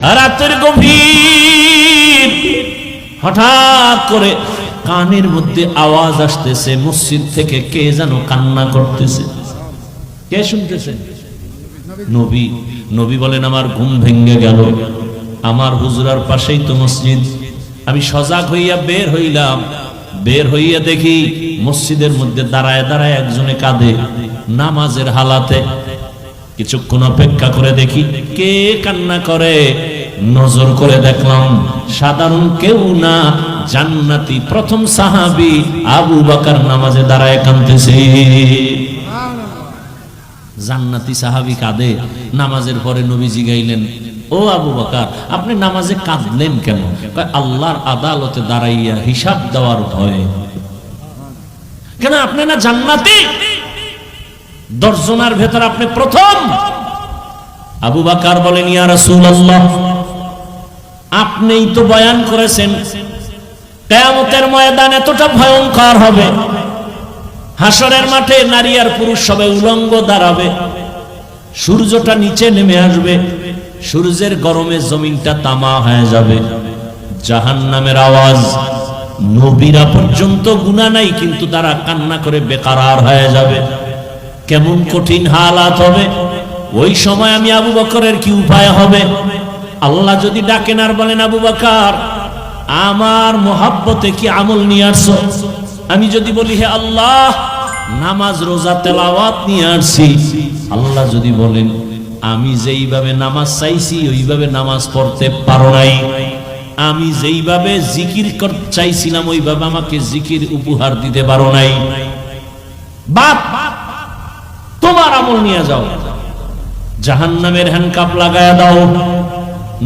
রাতের গভীর হঠাৎ করে কানের মধ্যে আওয়াজ আসতেছে, মসজিদ থেকে কে যেন কান্না করতেছে। কে শুনতেছে? নবী। নবী বলেন, আমার ঘুম ভেঙে গেল, আমার হুজুরার পাশেই তো মসজিদ। আমি সজাগ হইয়া বের হইলাম, বের হইয়া দেখি মসজিদের মধ্যে দাঁড়ায় দাঁড়ায় একজনে কাঁদে নামাজের হালাতে। কিছুক্ষণ অপেক্ষা করে দেখি কে কান্না করে। নজর করে দেখলাম সাধারণ কেউ না, জান্নাতি প্রথম সাহাবী আবু বকর নামাজে দাঁড়ায় কাঁদতেছে। জান্নাতি সাহাবী কাঁদে। নামাজের পরে নবীজি গাইলেন, ও আবু বকর, আপনি নামাজে কাঁদলেন কেন? আল্লাহর আদালতে দাঁড়াইয়া হিসাব দেওয়ার ভয়ে। কেন? আপনি না জান্নাতি? 10 জনের ভেতর আপনি প্রথম। আবু বকর বলেন, ইয়া রাসূলুল্লাহ, আপনিই তো বয়ান করেছেন কিয়ামতের ময়দান এতটা ভয়ঙ্কর হবে, হাসরের মাঠে নারী আর পুরুষ সবাই উলঙ্গ দাঁড়াবে, সূর্যটা নিচে নেমে আসবে, সূর্যের গরমে জমিনটা তামা হয়ে যাবে, জাহান্নামের আওয়াজ, নবীরা পর্যন্ত গুনাহ নাই কিন্তু তারা কান্না করে বেকারার হয়ে যাবে। কেমন কঠিন হালাত হবে ওই সময়। আমি আবু বকরের কি উপায় হবে? আল্লাহ যদি ডাকেন আর বলেন, আবু বকর, আমার মোহাব্বতে কি আমল নিয়ে আসছো? আমি যদি বলি, হে আল্লাহ, নামাজ রোজা তেলাওয়াত নিয়ে আসছি। আল্লাহ যদি বলেন, আমি যেইভাবে নামাজ চাইছি ওইভাবে নামাজ পড়তে পারো নাই, আমি যেইভাবে জিকির করতে চাইছিলাম ওইভাবে আমাকে জিকির উপহার দিতে পারো নাই, বাপ তোমার আমল নিয়ে যাও, জাহান্নামের হ্যান্ডকাপ লাগায়া দাও।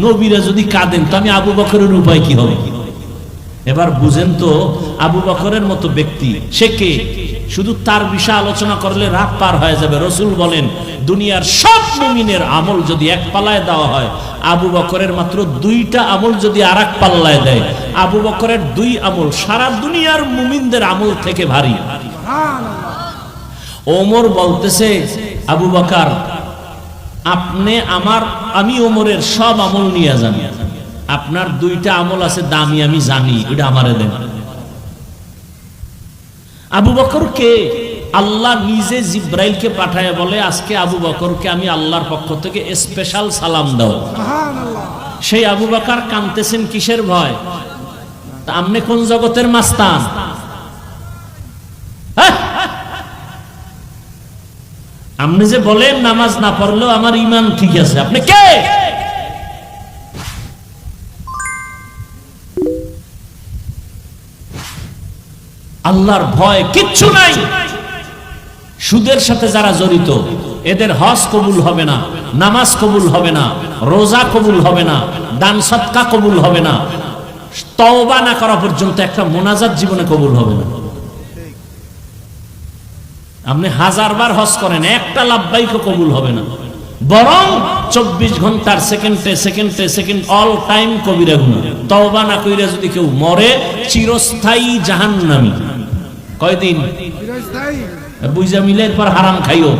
নবীরা যদি কাঁদেন তো আমি আবু বকরের উপায় কি হবে? এবার বুঝেন তো, আবু বকরের মতো ব্যক্তি সে কে? শুধু তার বিষয় আলোচনা করলে রাত পার হয়ে যাবে। রাসূল বলেন, দুনিয়ার সব মুমিনের আমল যদি এক পাল্লায় দেওয়া হয়, আবু বকরের মাত্র 2টা আমল যদি আরেক পাল্লায় দেয়, আবু বকরের 2 আমল সারা দুনিয়ার মুমিনদের আমল থেকে ভারী। ওমর বলতেছে, আবু বকর, আপনি আমি ওমরের সব আমল নিয়ে জানি, আপনার 2টা আমল আছে দামি, আমি জানি, ওটা আমারে দেন। আবু বকর কে? আল্লাহ নিজে জিব্রাইলকে পাঠায় বলে, আজকে আবু বকরকে আমি আল্লাহর পক্ষ থেকে স্পেশাল সালাম দাও। সেই আবু বকর কাঁদতেছেন কিসের ভয়? আপনি কোন জগতের মাস্তান? আপনি যে বলেন নামাজ না পড়লেও আমার ঈমান ঠিক আছে, আপনি কে? আল্লাহর ভয় কিচ্ছু নাই। সুদের সাথে যারা জড়িত এদের হজ কবুল হবে না, নামাজ কবুল হবে না, রোজা কবুল হবে না, দান সদকা কবুল হবে না, তওবা না করা পর্যন্ত একটা মোনাজাত জীবনে কবুল হবে না। আপনি 1000 বার হজ করেন, একটা লাব্বাইকও কবুল হবে না, বরং 24 ঘন্টার সেকেন্ড অল টাইম কবিরা গুনাহ। তওবা না কইরা যদি কেউ মরে, চিরস্থায়ী জাহান্নামী। কয়দিন? চিরস্থায়ী। বুঝা মিলের পর হারাম খাইও।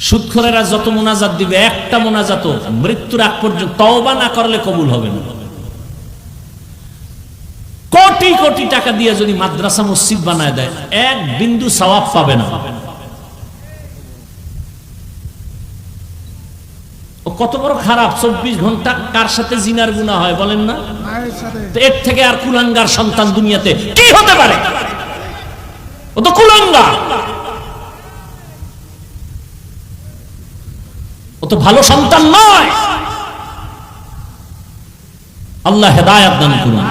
সুদখোরেরা যত মুনাজাত দিবে, একটা মুনাজাতও মৃত্যুর আগ পর্যন্ত তওবা না করলে কবুল হবে না। কোটি কোটি টাকা দিয়ে যদি মাদ্রাসা মসজিদ বানায় দেয়, 1 বিন্দু সওয়াব পাবে না। ও কত বড় খারাপ! 24 ঘন্টা কার সাথে জিনার গুনাহ হয় বলেন না? এর থেকে আর কুলাঙ্গার সন্তান দুনিয়াতে কি হতে পারে? ও তো কুলাঙ্গার, ও তো ভালো সন্তান নয়। আল্লাহ হেদায়েত দান করুন।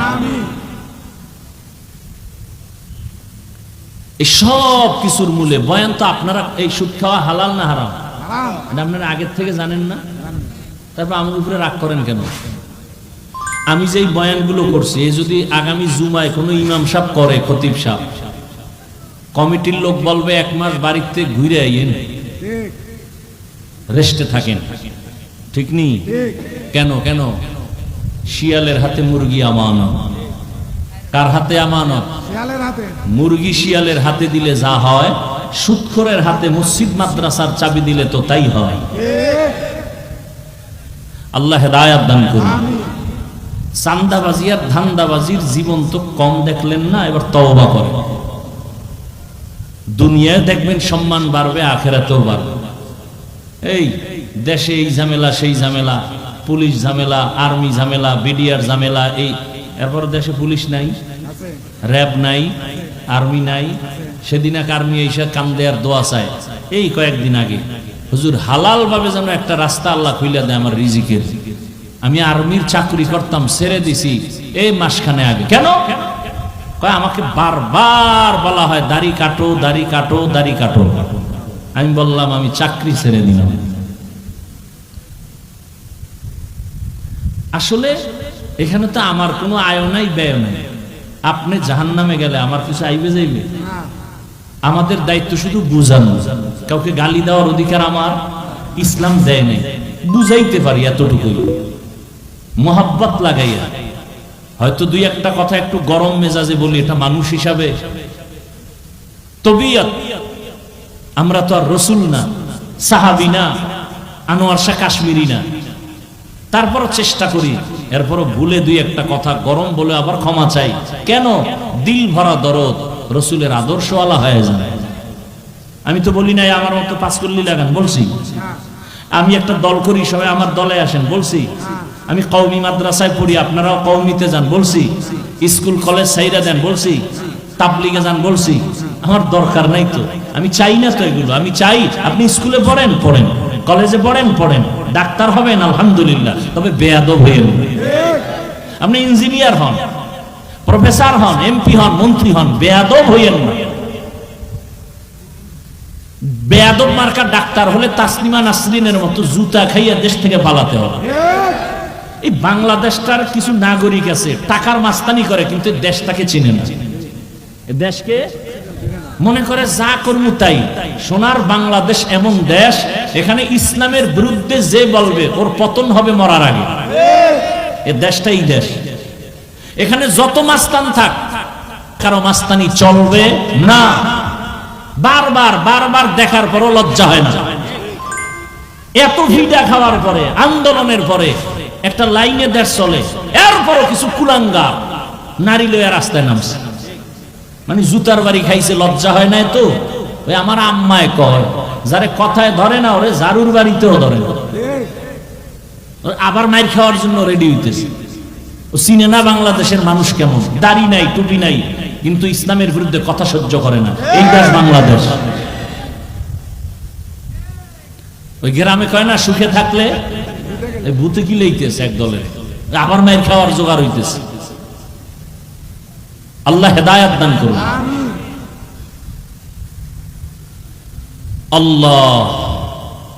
এই সব কিছুর মূলে বয়ান তো আপনারা, এই সুদ খাওয়া হালাল না হারাম এটা আপনারা আগের থেকে জানেন না, তারপর আমার উপরে রাগ করেন কেন? আমি যেই বয়ানগুলো করছি, এই যদি আগামী জুমায় কোনো ইমাম সাহেব করে, খতিব সাহেব, কমিটির লোক বলবে 1 মাস বাড়িতে ঘুরে আইয়েন, রেস্টে থাকেন। ঠিক নেই? কেন? শিয়ালের হাতে মুরগি আমানত। কার হাতে আমানত? শিয়ালের হাতে। মুরগি শিয়ালের হাতে দিলে যা হয়, সুদখোরের হাতে মসজিদ মাদ্রাসার চাবি দিলে তো তাই হয়। আল্লাহ হেদায়াত দান করুন। চান্দাবাজি আর ধান্দাবাজির জীবন তো কম দেখলেন না, এবার তওবা করেন। দুনিয়ায় দেখবেন সম্মান বাড়বে, আখিরাতেও বাড়বে। এই দেশে এই ঝামেলা সেই ঝামেলা, পুলিশ ঝামেলা, আর্মি ঝামেলা, বিডিআর ঝামেলা, এই এরপর দেশে পুলিশ নাই, র্যাব নাই, আর্মি নাই। সেদিন এক আর্মি এসে কান্দে আর দোয়া চায়। এই কয়েকদিন আগে হুজুর হালাল ভাবে যেন একটা রাস্তা আল্লাহ খুইলা দেয় আমার রিজিকের। আমি আর্মির চাকরি করতাম, ছেড়ে দিছি এই মাসখানে আগে। কেন? কয় আমাকে বারবার বলা হয় দাড়ি কাটো, দাড়ি কাটো, দাড়ি কাটো। আমি বললাম আমি চাকরি ছেড়ে দিলাম। আসলে এখানে তো আমার কোনো আয় নাই, ব্যয় নাই। আপনি জাহান্নামে গেলে আমার কিছু আইবে যাইবে? আমাদের দায়িত্ব শুধু বুঝানো। কাউকে গালি দেওয়ার অধিকার আমার ইসলাম দেয় নাই, বুঝাইতে পারি এতটুকুই, মোহাব্বত লাগাইয়া। হয়তো দুই একটা কথা একটু গরম মেজাজে বলি, এটা মানুষ হিসাবে তবিয়ত। আমরা তো আর রসুল না, সাহাবী না, আনোয়ার শাহ কাশ্মীরি না। তারপরও চেষ্টা করি, এরপরও ভুলে দুই একটা কথা গরম বলে আবার ক্ষমা চাই। কেন? দিল ভরা দরদ, রসুলের আদর্শওয়ালা হয়ে যায়। আমি তো বলি নাই আমার মতো পাঁচকল্লি লাগান, বলছি। আমি একটা দল করি, সবাই আমার দলে আসেন, বলছি। আমি কওমি মাদ্রাসায় পড়ি, আপনারাও কওমিতে যান, বলছি। স্কুল কলেজ সাইরা দেন, বলছি। তাবলিগে যান, বলছি। আমার দরকার নাই তো, আমি চাই না তো এগুলো। আমি চাই আপনি স্কুলে পড়েন, পড়েন, কলেজে পড়েন, পড়েন, ডাক্তার হবেন, আলহামদুলিল্লাহ, তবে বেয়াদব হইেন। আপনি ইঞ্জিনিয়ার হন, প্রফেসর হন, এমপি হন, মন্ত্রী হন, বেয়াদব হইেন না। বেয়াদব মার্কা ডাক্তার হলে তাসলিমা নাসরিনের মতো জুতা খাইয়া দেশ থেকে পালাতে হবে। এই বাংলাদেশটার কিছু নাগরিক আছে টাকার মাস্তানি করে, কিন্তু দেশটাকে চিনে না। দেশকে মনে করে যা করবো তাই। সোনার বাংলাদেশ এমন দেশ, এখানে ইসলামের বিরুদ্ধে যে বলবে ওর পতন হবে মরার আগে। এ দেশটাই দেশ। এখানে যত মাস্তান থাক, কারো মাস্তানি চলবে না। বারবার বারবার দেখার পরও লজ্জা হয় না। এত ভিড়া খাওয়ার পরে, আন্দোলনের পরে একটা লাইনে দেশ চলে, এরপরও কিছু কুলাঙ্গা নারী লইয়া রাস্তায় নামছে। মানে জুতার বাড়ি খাইছে, লজ্জা হয় না? তো ওই আমার আম্মায় কয়, যারে কথায় ধরে না ওরে জারুর বাড়িতেও ধরে না। আবার মাইর খাওয়ার জন্য রেডি হইতেছে। ও চিনে না বাংলাদেশের মানুষ কেমন। দাড়ি নাই, টুপি নাই, কিন্তু ইসলামের বিরুদ্ধে কথা সহ্য করে না। এই দেশ বাংলাদেশ। ওই গ্রামে কয় না সুখে থাকলে ভূতে কি লইতেছে এক দলের, আবার মাইর খাওয়ার জোগাড় হইতেছে। আল্লাহ হেদায়াত দান করুন। আল্লাহ।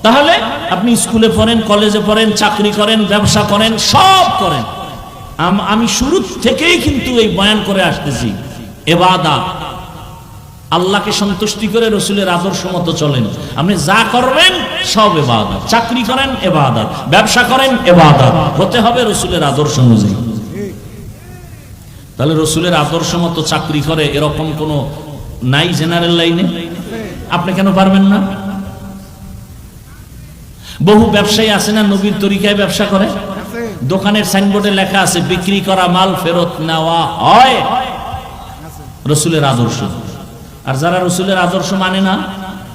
তাহলে আপনি স্কুলে পড়েন, কলেজে পড়েন, চাকরি করেন, ব্যবসা করেন, সব করেন। আমি শুরু থেকেই কিন্তু এই বয়ান করে আসতেছি, ইবাদত, আল্লাহকে সন্তুষ্টি করে রসুলের আদর্শ মতো চলেন। আপনি যা করবেন সব ইবাদত। চাকরি করেন ইবাদত, ব্যবসা করেন ইবাদত, হতে হবে রসুলের আদর্শ অনুযায়ী। তাহলে রসুলের আদর্শ মতো চাকরি করে এরকম কোন নাই জেনারেল লাইনে? আপনি কেন পারবেন না? বহু ব্যবসায়ী আছে না নবীর তরিকায় ব্যবসা করে? দোকানের সাইনবোর্ডে লেখা আছে বিক্রি করা মাল ফেরত নেওয়া হয়, রসুলের আদর্শ। আর যারা রসুলের আদর্শ মানে না,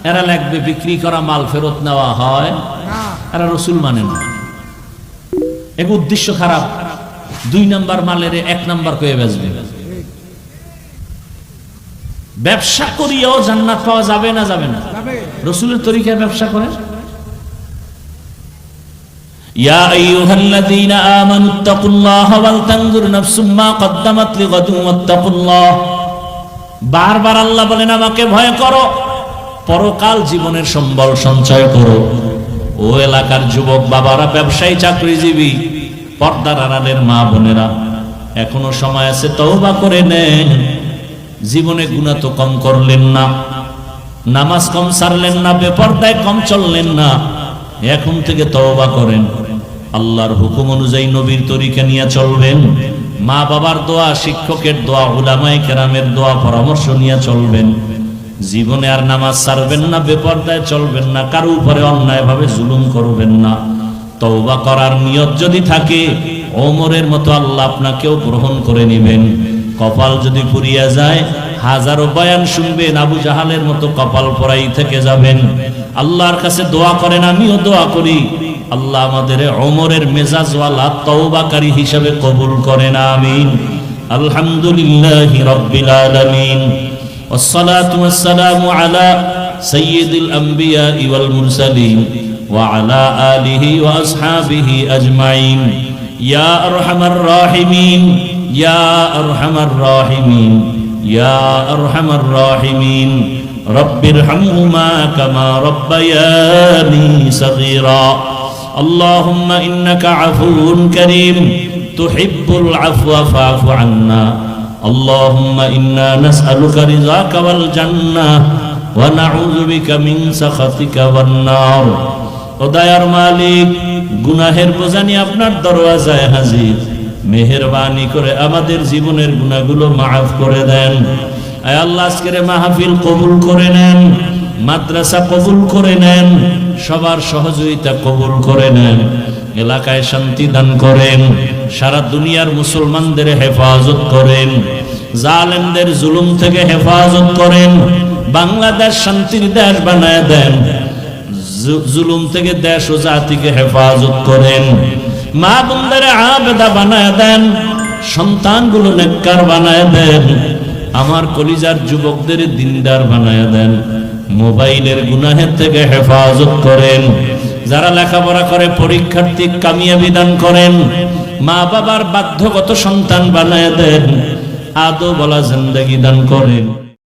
এরা লিখবে বিক্রি করা মাল ফেরত নেওয়া হয়, এরা রসুল মানে না। এক উদ্দেশ্য খারাপ, 2 নাম্বার মালের 1 নাম্বার কয়ে বেচবে। ব্যবসা করিয়াও জান্নাত পাওয়া যাবে না? যাবে না। রসুলের তরিকায় ব্যবসা করে। ইয়া আইয়ুহাল্লাযীনা আমানুত্তাকুল্লাহা ওয়াল তানজুর নাফসুম মা কদ্দামাত লিগাদিন ওয়াত্তাকুল্লাহ। বারবার আল্লাহ বলেন আমাকে ভয় করো, পরকাল জীবনের সম্বল সঞ্চয় করো। ও এলাকার যুবক বাবারা, ব্যবসায়ী, চাকরিজীবী, পর্দার আড়ালের মা বোনেরা, এখনো সময় আছে, তওবা করে নেন। জীবনে গুনাহ তো কম করলেন না, নামাজ কম ছাড়লেন না, বেপরদায় কম চললেন না, এখন থেকে তওবা করেন। আল্লাহর হুকুম অনুযায়ী নবীর তরিকা নিয়ে চলবেন। মা বাবার দোয়া, শিক্ষকের দোয়া, উলামায়ে কেরামের দোয়া, পরামর্শ নিয়ে চলবেন। জীবনে আর নামাজ ছাড়বেন না, বেপরদায় চলবেন না, কারো উপরে অন্যায় ভাবে জুলুম করবেন না। তওবা করার নিয়ত যদি থাকে ওমরের মতো আল্লাহ আপনাকেও গ্রহণ করে নেবেন। কপাল যদি পুড়িয়া যায় হাজারো বয়ান শুনবেন, আবু জাহালের মতো কপাল পোড়াই থেকে যাবেন। আল্লাহর কাছে দোয়া করেন, আমিও দোয়া করি, আল্লাহ আমাদের ওমরের মেজাজওয়ালা তওবাকারী হিসাবে কবুল করেন, আমিন। আলহামদুলিল্লাহি রাব্বিল আলামিন, ওয়াসসালাতু ওয়াসসালামু আলা সাইয়্যিদিল আম্বিয়া ওয়াল মুরসালিন ওয়া আলা আলিহি ওয়া আসহাবিহি আজমাইন। ইয়া আরহামার রাহিমিন, ইয়া আরহামার রাহিমিন, ইয়া আরহামার রাহিমিন। রব্বিরহামহুমা কামা রাব্বায়ানি সগীরা। আল্লাহুম্মা ইন্নাকা আফুউন কারীম তুহিব্বুল আফওয়া ফা'ফু আন্না। আল্লাহুম্মা ইন্না নাসআলুকা রিযাকা ওয়াল জান্নাহ ওয়া নাউযু বিকা মিন সাখাতিকা ওয়ান নার। ও দয়ার মালিক, গুনাহের বোঝা নিয়ে আপনার দরওয়াজায় হাজির, মেহেরবানি করে আমাদের জীবনের গুনাহগুলো মাফ করে দেন। আয় আল্লাহ, আজকের মাহফিল কবুল করে নেন, মাদ্রাসা কবুল করে নেন, সবার সহযোগিতা কবুল করে নেন, এলাকায় শান্তি দান করেন, সারা দুনিয়ার মুসলমানদের হেফাজত করেন, জালেমদের জুলুম থেকে হেফাজত করেন, বাংলাদেশ শান্তির দেশ বানায় দেন, জুলুম থেকে দেশ ও জাতিকে হেফাজত করেন, মা বোনদের আবেদা বানায় দেন, সন্তানগুলো নেককার বানায় দেন, আমার কলিজার যুবকদের দিনদার বানায় দেন, মোবাইলের গুনাহের থেকে হেফাজত করেন, যারা লেখাপড়া করে পরীক্ষার্থী কামিয়াবি দান করেন, মা বাবার বাধ্যগত সন্তান বানায় দেন, আদো বলা জিন্দেগি দান করেন।